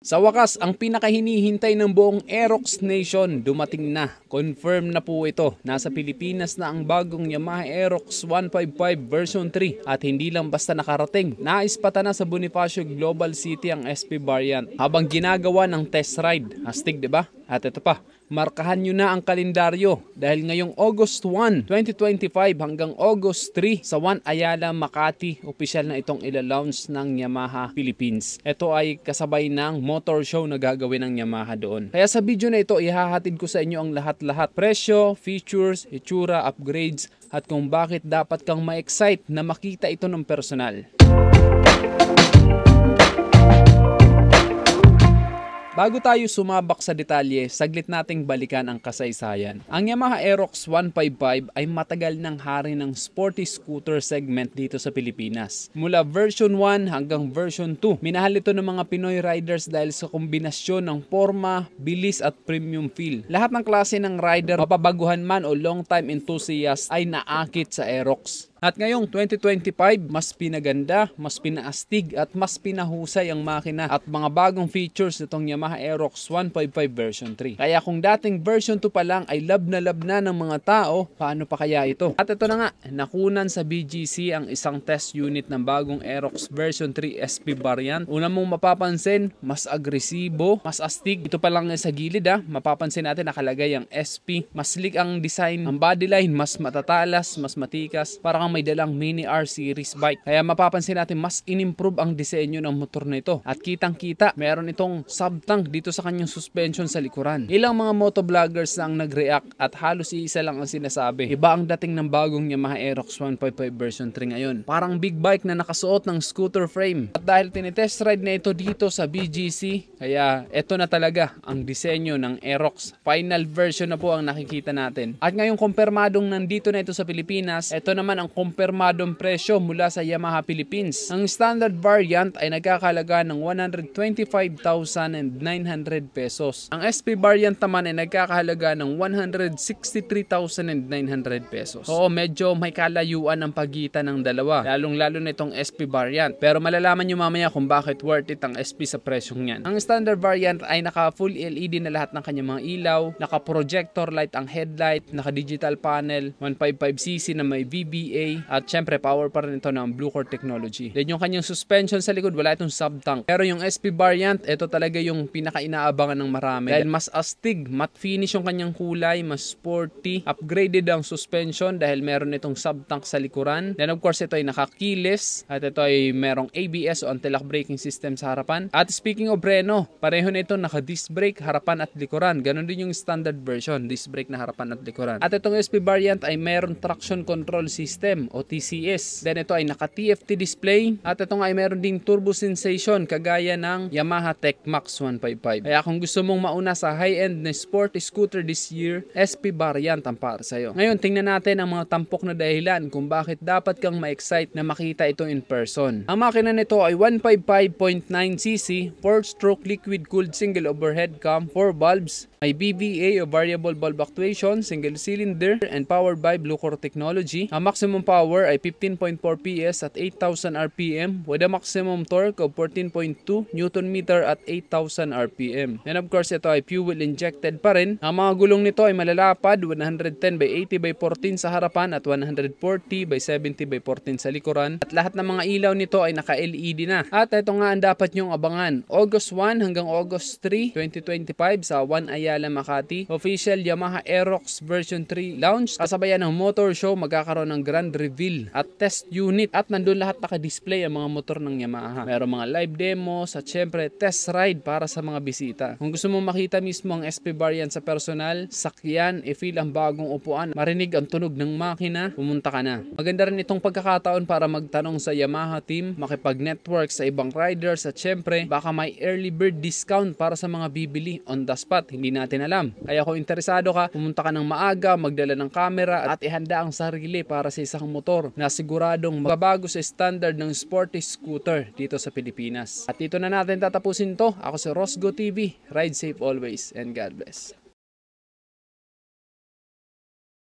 Sa wakas, ang pinakahinihintay ng buong Aerox Nation dumating na. Confirm na po ito. Nasa Pilipinas na ang bagong Yamaha Aerox 155 version 3 at hindi lang basta nakarating. Naispata na sa Bonifacio Global City ang SP variant habang ginagawa ng test ride. Astig, 'di ba? At ito pa, markahan nyo na ang kalendaryo dahil ngayong August 1, 2025 hanggang August 3 sa One Ayala, Makati, opisyal na itong ila-launch ng Yamaha Philippines. Ito ay kasabay ng motor show na gagawin ng Yamaha doon. Kaya sa video na ito, ihahatid ko sa inyo ang lahat-lahat. Presyo, features, itsura, upgrades, at kung bakit dapat kang ma-excite na makita ito ng personal. Bago tayo sumabak sa detalye, saglit nating balikan ang kasaysayan. Ang Yamaha Aerox 155 ay matagal ng hari ng sporty scooter segment dito sa Pilipinas. Mula version 1 hanggang version 2, minahal ito ng mga Pinoy riders dahil sa kombinasyon ng forma, bilis at premium feel. Lahat ng klase ng rider, mapabaguhan man o long-time enthusiast ay naakit sa Aerox. At ngayong 2025, mas pinaganda, mas pinaastig at mas pinahusay ang makina at mga bagong features nitong Yamaha Aerox 155 version 3. Kaya kung dating version 2 pa lang ay love na ng mga tao, paano pa kaya ito? At ito na nga, nakunan sa BGC ang isang test unit ng bagong Aerox version 3 SP variant. Una mong mapapansin, mas agresibo, mas astig. Ito pa lang sa gilid mapapansin natin nakalagay ang SP. Mas slick ang design, ang bodyline mas matatalas, mas matikas. Parang may dalang mini R series bike. Kaya mapapansin natin mas inimprove ang disenyo ng motor na ito. At kitang-kita, meron itong sub-tank dito sa kanyang suspension sa likuran. Ilang mga motovloggers na ang nag-react at halos isa lang ang sinasabi. Iba ang dating ng bagong Yamaha Aerox 155 version 3 ngayon. Parang big bike na nakasuot ng scooter frame. At dahil tinitest ride na ito dito sa BGC, kaya ito na talaga ang disenyo ng Aerox. Final version na po ang nakikita natin. At ngayong kumpirmadong nandito na ito sa Pilipinas, ito naman ang kumpirmadong presyo mula sa Yamaha Philippines. Ang standard variant ay nagkakahalaga ng 125,900 pesos. Ang SP variant naman ay nagkakahalaga ng 163,900 pesos. Oo, medyo may kalayuan ang pagitan ng dalawa, lalong-lalo na itong SP variant. Pero malalaman nyo mamaya kung bakit worth it ang SP sa presyong yan. Ang standard variant ay naka full LED na lahat ng kanyang mga ilaw, naka projector light ang headlight, naka digital panel, 155cc na may VBA, at syempre power pa rin ito ng Blue Core technology. Then yung kanyang suspension sa likod, wala itong sub-tank. Pero yung SP variant, ito talaga yung pinaka-inaabangan ng marami. Dahil mas astig, matte finish yung kanyang kulay, mas sporty, upgraded ang suspension dahil meron itong sub-tank sa likuran. Then of course ito ay naka-keyless at ito ay merong ABS o anti-lock braking system sa harapan. At speaking of preno, pareho na ito naka-disc brake harapan at likuran. Ganon din yung standard version, disc brake na harapan at likuran. At itong SP variant ay meron traction control system o TCS. Then ito ay naka-TFT display at ito nga ay meron ding turbo sensation kagaya ng Yamaha Tech Max 155. Kaya kung gusto mong mauna sa high-end na sporty scooter this year, SP variant ang para sa'yo. Ngayon, tingnan natin ang mga tampok na dahilan kung bakit dapat kang ma-excite na makita ito in person. Ang makina nito ay 155.9cc, 4-stroke liquid-cooled single overhead cam, 4 valves, may VVA o variable valve actuation, single cylinder, and powered by Blue Core technology. Ang maximum power ay 15.4 PS at 8,000 RPM with a maximum torque of 14.2 Nm at 8,000 RPM. And of course, ito ay fuel injected pa rin. Ang mga gulong nito ay malalapad, 110/80/14 sa harapan at 140/70/14 sa likuran. At lahat ng mga ilaw nito ay naka-LED na. At ito nga ang dapat nyong abangan. August 1 hanggang August 3, 2025 sa One Ayala, Makati, official Yamaha Aerox version 3 launch. Kasabayan ng motor show, magkakaroon ng grand reveal at test unit at nandun lahat naka-display ang mga motor ng Yamaha. Meron mga live demos at syempre test ride para sa mga bisita. Kung gusto mong makita mismo ang SP variant sa personal, sakyan, i-feel ang bagong upuan, marinig ang tunog ng makina, pumunta ka na. Maganda rin itong pagkakataon para magtanong sa Yamaha team, makipag-network sa ibang riders at syempre baka may early bird discount para sa mga bibili on the spot. Hindi natin alam. Kaya kung interesado ka, pumunta ka ng maaga, magdala ng camera at ihanda ang sarili para sa isang motor na siguradong magbabago sa standard ng sporty scooter dito sa Pilipinas. At dito na natin tatapusin to. Ako si Rosgo TV. Ride safe always and God bless.